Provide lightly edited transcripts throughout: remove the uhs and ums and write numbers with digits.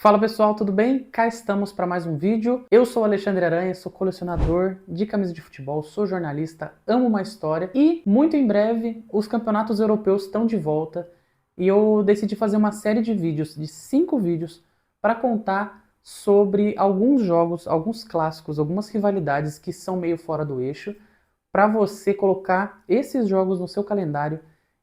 Fala pessoal, tudo bem? Cá estamos para mais um vídeo. Eu sou o Alexandre Aranha, sou colecionador de camisas de futebol, sou jornalista, amo uma história e muito em breve os campeonatos europeus estão de volta e eu decidi fazer uma série de vídeos, de 5 vídeos, para contar sobre alguns jogos, alguns clássicos, algumas rivalidades que são meio fora do eixo, para você colocar esses jogos no seu calendário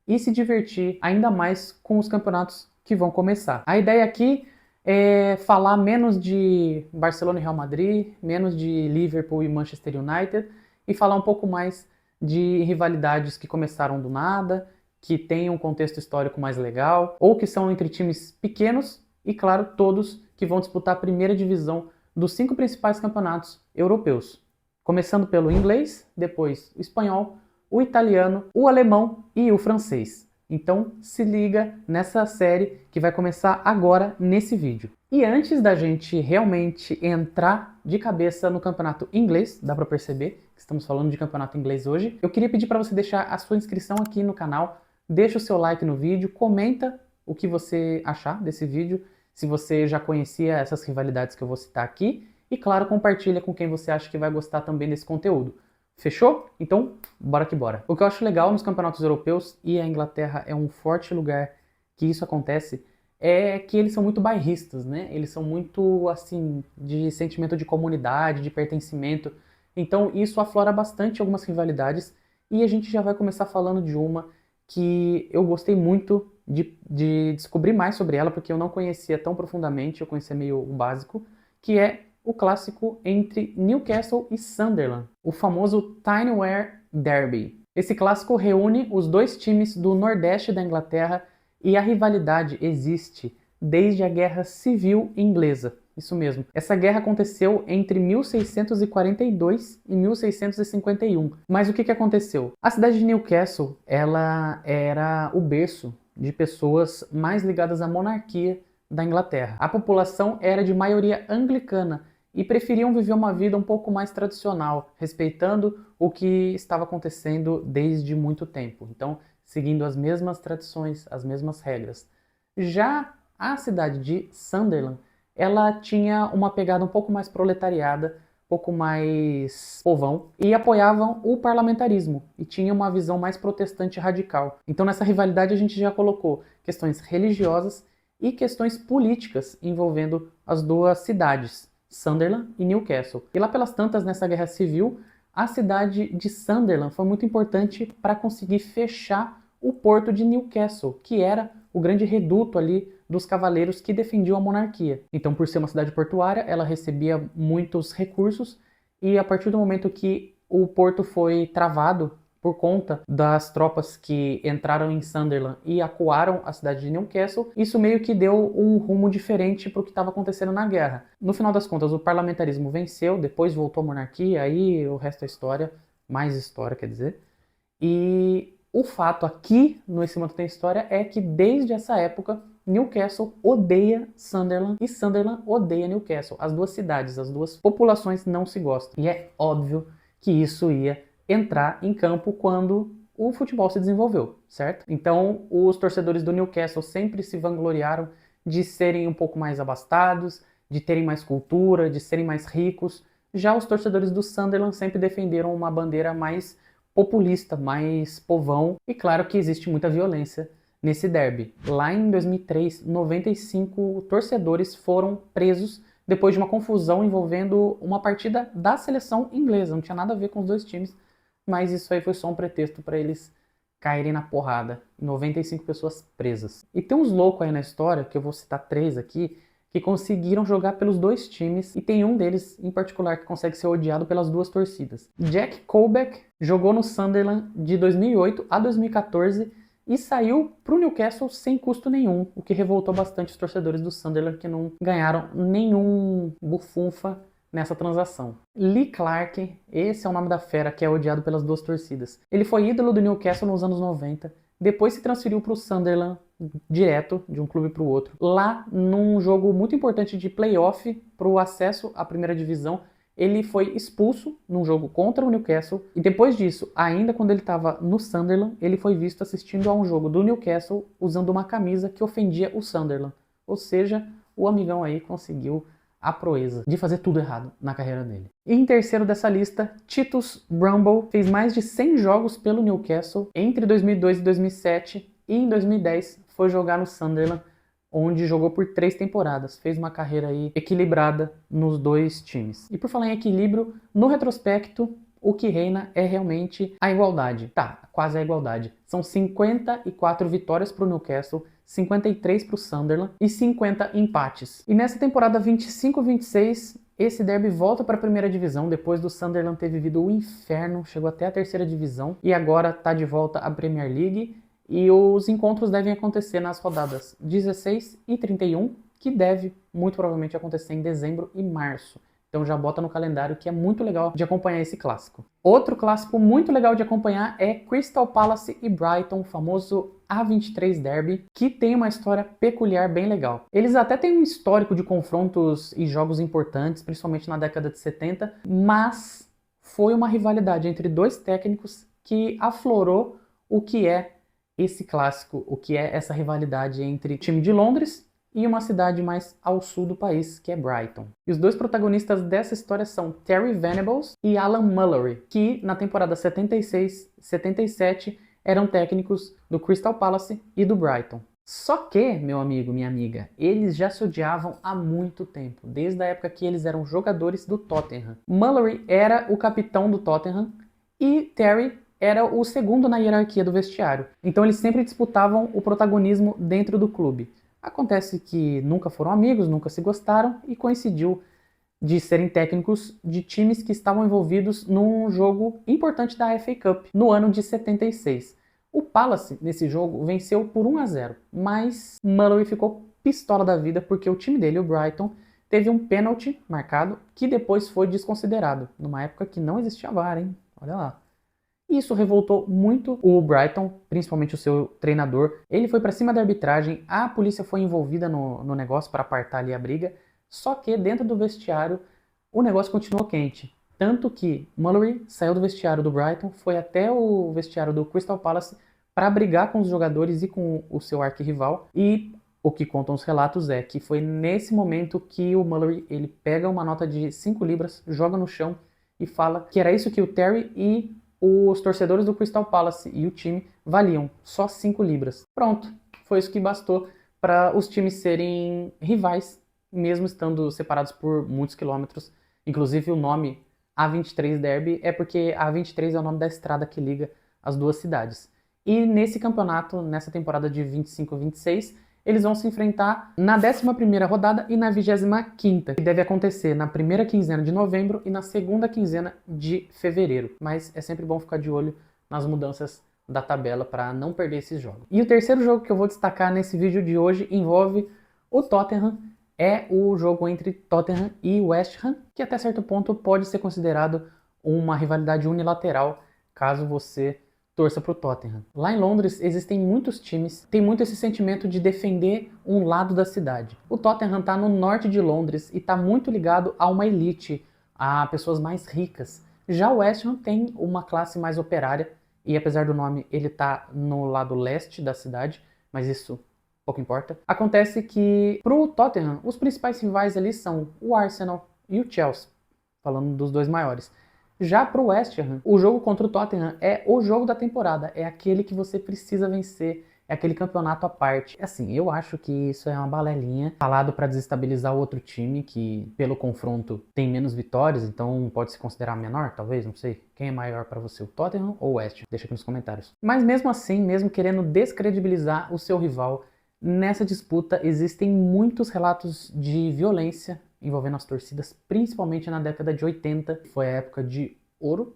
e se divertir ainda mais com os campeonatos que vão começar. A ideia aqui é falar menos de Barcelona e Real Madrid, menos de Liverpool e Manchester United e falar um pouco mais de rivalidades que começaram do nada, que têm um contexto histórico mais legal, ou que são entre times pequenos e, claro, todos que vão disputar a primeira divisão dos 5 principais campeonatos europeus. Começando pelo inglês, depois o espanhol, o italiano, o alemão e o francês. Então se liga nessa série que vai começar agora nesse vídeo. E antes da gente realmente entrar de cabeça no campeonato inglês, dá para perceber que estamos falando de campeonato inglês hoje, eu queria pedir para você deixar a sua inscrição aqui no canal, deixa o seu like no vídeo, comenta o que você achar desse vídeo, se você já conhecia essas rivalidades que eu vou citar aqui, e claro, compartilha com quem você acha que vai gostar também desse conteúdo. Fechou? Então, bora que bora. O que eu acho legal nos campeonatos europeus, e a Inglaterra é um forte lugar que isso acontece, é que eles são muito bairristas, né? Eles são muito, assim, de sentimento de comunidade, de pertencimento. Então, isso aflora bastante algumas rivalidades, e a gente já vai começar falando de uma que eu gostei muito de descobrir mais sobre ela, porque eu não conhecia tão profundamente, eu conhecia meio o básico, que é o clássico entre Newcastle e Sunderland, o famoso Tineware Derby. Esse clássico reúne os dois times do Nordeste da Inglaterra e a rivalidade existe desde a Guerra Civil Inglesa. Isso mesmo. Essa guerra aconteceu entre 1642 e 1651. Mas o que aconteceu? A cidade de Newcastle, ela era o berço de pessoas mais ligadas à monarquia da Inglaterra. A população era de maioria anglicana e preferiam viver uma vida um pouco mais tradicional, respeitando o que estava acontecendo desde muito tempo. Então, seguindo as mesmas tradições, as mesmas regras. Já a cidade de Sunderland, ela tinha uma pegada um pouco mais proletariada, um pouco mais povão, e apoiavam o parlamentarismo, e tinha uma visão mais protestante radical. Então nessa rivalidade a gente já colocou questões religiosas e questões políticas envolvendo as duas cidades, Sunderland e Newcastle. E lá pelas tantas, nessa guerra civil, a cidade de Sunderland foi muito importante para conseguir fechar o porto de Newcastle, que era o grande reduto ali dos cavaleiros que defendiam a monarquia. Então, por ser uma cidade portuária, ela recebia muitos recursos e a partir do momento que o porto foi travado por conta das tropas que entraram em Sunderland e acuaram a cidade de Newcastle, isso meio que deu um rumo diferente para o que estava acontecendo na guerra. No final das contas, o parlamentarismo venceu, depois voltou a monarquia, aí o resto é história, mais história quer dizer. E o fato aqui no Esse Manto Tem História é que desde essa época Newcastle odeia Sunderland e Sunderland odeia Newcastle. As duas cidades, as duas populações não se gostam. E é óbvio que isso ia entrar em campo quando o futebol se desenvolveu, certo? Então os torcedores do Newcastle sempre se vangloriaram de serem um pouco mais abastados, de terem mais cultura, de serem mais ricos. Já os torcedores do Sunderland sempre defenderam uma bandeira mais populista, mais povão, e claro que existe muita violência nesse derby. Lá em 2003, 95 torcedores foram presos depois de uma confusão envolvendo uma partida da seleção inglesa. Não tinha nada a ver com os dois times, mas isso aí foi só um pretexto para eles caírem na porrada. 95 pessoas presas. E tem uns loucos aí na história, que eu vou citar 3 aqui, que conseguiram jogar pelos dois times, e tem um deles em particular que consegue ser odiado pelas duas torcidas. Jack Colback jogou no Sunderland de 2008 a 2014 e saiu para o Newcastle sem custo nenhum, o que revoltou bastante os torcedores do Sunderland, que não ganharam nenhum bufunfa nessa transação. Lee Clark, esse é o nome da fera que é odiado pelas duas torcidas. Ele foi ídolo do Newcastle nos anos 90, depois se transferiu para o Sunderland direto, de um clube para o outro. Lá, num jogo muito importante de playoff para o acesso à primeira divisão, ele foi expulso num jogo contra o Newcastle, e depois disso, ainda quando ele estava no Sunderland, ele foi visto assistindo a um jogo do Newcastle usando uma camisa que ofendia o Sunderland. Ou seja, o amigão aí conseguiu a proeza de fazer tudo errado na carreira dele. E em terceiro dessa lista, Titus Bramble fez mais de 100 jogos pelo Newcastle entre 2002 e 2007 e em 2010 foi jogar no Sunderland, onde jogou por 3 temporadas. Fez uma carreira aí equilibrada nos dois times. E por falar em equilíbrio, no retrospecto, o que reina é realmente a igualdade. Tá, quase a igualdade. São 54 vitórias para o Newcastle, 53 para o Sunderland e 50 empates. E nessa temporada 25-26, esse derby volta para a primeira divisão, depois do Sunderland ter vivido o inferno, chegou até a terceira divisão e agora está de volta à Premier League. E os encontros devem acontecer nas rodadas 16 e 31, que deve muito provavelmente acontecer em dezembro e março. Então já bota no calendário que é muito legal de acompanhar esse clássico. Outro clássico muito legal de acompanhar é Crystal Palace e Brighton, o famoso A23 Derby, que tem uma história peculiar bem legal. Eles até têm um histórico de confrontos e jogos importantes, principalmente na década de 70, mas foi uma rivalidade entre dois técnicos que aflorou o que é esse clássico, o que é essa rivalidade entre o time de Londres e uma cidade mais ao sul do país, que é Brighton. E os dois protagonistas dessa história são Terry Venables e Alan Mullery, que na temporada 76-77 eram técnicos do Crystal Palace e do Brighton. Só que, meu amigo, minha amiga, eles já se odiavam há muito tempo, desde a época que eles eram jogadores do Tottenham. Mullery era o capitão do Tottenham e Terry era o segundo na hierarquia do vestiário. Então eles sempre disputavam o protagonismo dentro do clube. Acontece que nunca foram amigos, nunca se gostaram e coincidiu de serem técnicos de times que estavam envolvidos num jogo importante da FA Cup no ano de 76. O Palace, nesse jogo, venceu por 1-0, mas Mullery ficou pistola da vida porque o time dele, o Brighton, teve um pênalti marcado que depois foi desconsiderado, numa época que não existia VAR, hein? Olha lá. Isso revoltou muito o Brighton, principalmente o seu treinador. Ele foi para cima da arbitragem, a polícia foi envolvida no negócio para apartar ali a briga, só que dentro do vestiário o negócio continuou quente. Tanto que Mullery saiu do vestiário do Brighton, foi até o vestiário do Crystal Palace para brigar com os jogadores e com o seu arquirrival. E o que contam os relatos é que foi nesse momento que o Mullery ele pega uma nota de 5 libras, joga no chão e fala que era isso que o Terry e os torcedores do Crystal Palace e o time valiam, só 5 libras. Pronto, foi isso que bastou para os times serem rivais, mesmo estando separados por muitos quilômetros. Inclusive o nome A23 Derby é porque A23 é o nome da estrada que liga as duas cidades. E nesse campeonato, nessa temporada de 25-26, eles vão se enfrentar na 11ª rodada e na 25ª, que deve acontecer na primeira quinzena de novembro e na segunda quinzena de fevereiro. Mas é sempre bom ficar de olho nas mudanças da tabela para não perder esses jogos. E o terceiro jogo que eu vou destacar nesse vídeo de hoje envolve o Tottenham. É o jogo entre Tottenham e West Ham, que até certo ponto pode ser considerado uma rivalidade unilateral, caso você torça para o Tottenham. Lá em Londres existem muitos times, tem muito esse sentimento de defender um lado da cidade. O Tottenham está no norte de Londres e está muito ligado a uma elite, a pessoas mais ricas. Já o West Ham tem uma classe mais operária e apesar do nome ele está no lado leste da cidade, mas isso pouco importa. Acontece que para o Tottenham os principais rivais ali são o Arsenal e o Chelsea, falando dos dois maiores. Já para o West Ham, o jogo contra o Tottenham é o jogo da temporada, é aquele que você precisa vencer, é aquele campeonato à parte. Assim, eu acho que isso é uma balelinha falado para desestabilizar o outro time, que pelo confronto tem menos vitórias, então pode se considerar menor, talvez, não sei. Quem é maior para você, o Tottenham ou o West Ham? Deixa aqui nos comentários. Mas mesmo assim, mesmo querendo descredibilizar o seu rival, nessa disputa existem muitos relatos de violência envolvendo as torcidas, principalmente na década de 80, foi a época de ouro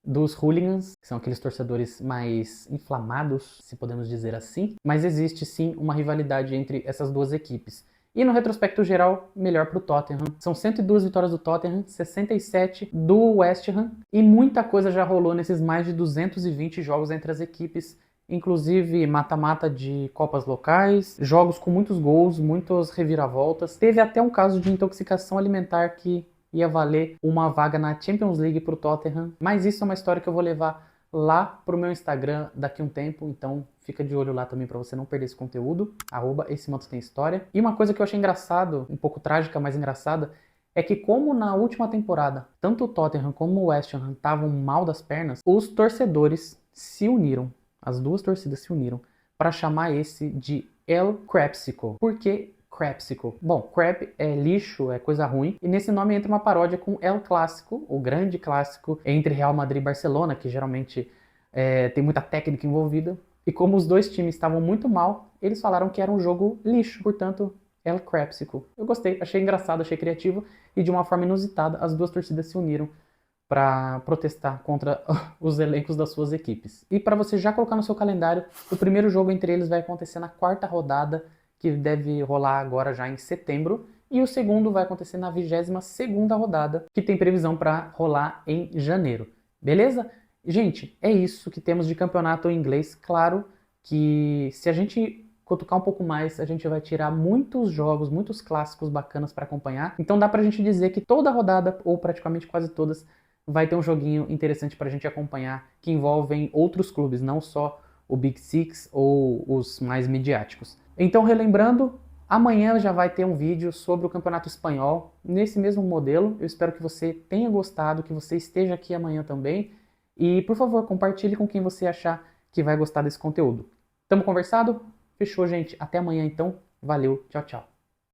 dos hooligans, que são aqueles torcedores mais inflamados, se podemos dizer assim, mas existe sim uma rivalidade entre essas duas equipes. E no retrospecto geral, melhor para o Tottenham. São 102 vitórias do Tottenham, 67 do West Ham, e muita coisa já rolou nesses mais de 220 jogos entre as equipes, inclusive mata-mata de copas locais, jogos com muitos gols, muitas reviravoltas. Teve até um caso de intoxicação alimentar que ia valer uma vaga na Champions League para o Tottenham, mas isso é uma história que eu vou levar lá para o meu Instagram daqui a um tempo, então Fica de olho lá também para você não perder esse conteúdo, @esse Manto Tem História. E uma coisa que eu achei engraçado, um pouco trágica, mas engraçada, é que como na última temporada, tanto o Tottenham como o West Ham estavam mal das pernas, os torcedores se uniram, as duas torcidas se uniram, para chamar esse de El Crépsico. Por que Crépsico? Bom, crap é lixo, é coisa ruim, e nesse nome entra uma paródia com El Clássico, o grande clássico entre Real Madrid e Barcelona, que geralmente tem muita técnica envolvida, e como os dois times estavam muito mal, eles falaram que era um jogo lixo, portanto, El Crépsico. Eu gostei, achei engraçado, achei criativo, e de uma forma inusitada, as duas torcidas se uniram para protestar contra os elencos das suas equipes. E para você já colocar no seu calendário, o primeiro jogo entre eles vai acontecer na quarta rodada, que deve rolar agora já em setembro, e o segundo vai acontecer na 22ª rodada, que tem previsão para rolar em janeiro. Beleza? Gente, é isso que temos de campeonato em inglês. Claro que se a gente cutucar um pouco mais, a gente vai tirar muitos jogos, muitos clássicos bacanas para acompanhar. Então dá pra gente dizer que toda rodada, ou praticamente quase todas, vai ter um joguinho interessante pra gente acompanhar, que envolvem outros clubes, não só o Big Six ou os mais midiáticos. Então, relembrando, amanhã já vai ter um vídeo sobre o Campeonato Espanhol, nesse mesmo modelo. Eu espero que você tenha gostado, que você esteja aqui amanhã também. E, por favor, compartilhe com quem você achar que vai gostar desse conteúdo. Tamo conversado? Fechou, gente. Até amanhã, então. Valeu. Tchau, tchau.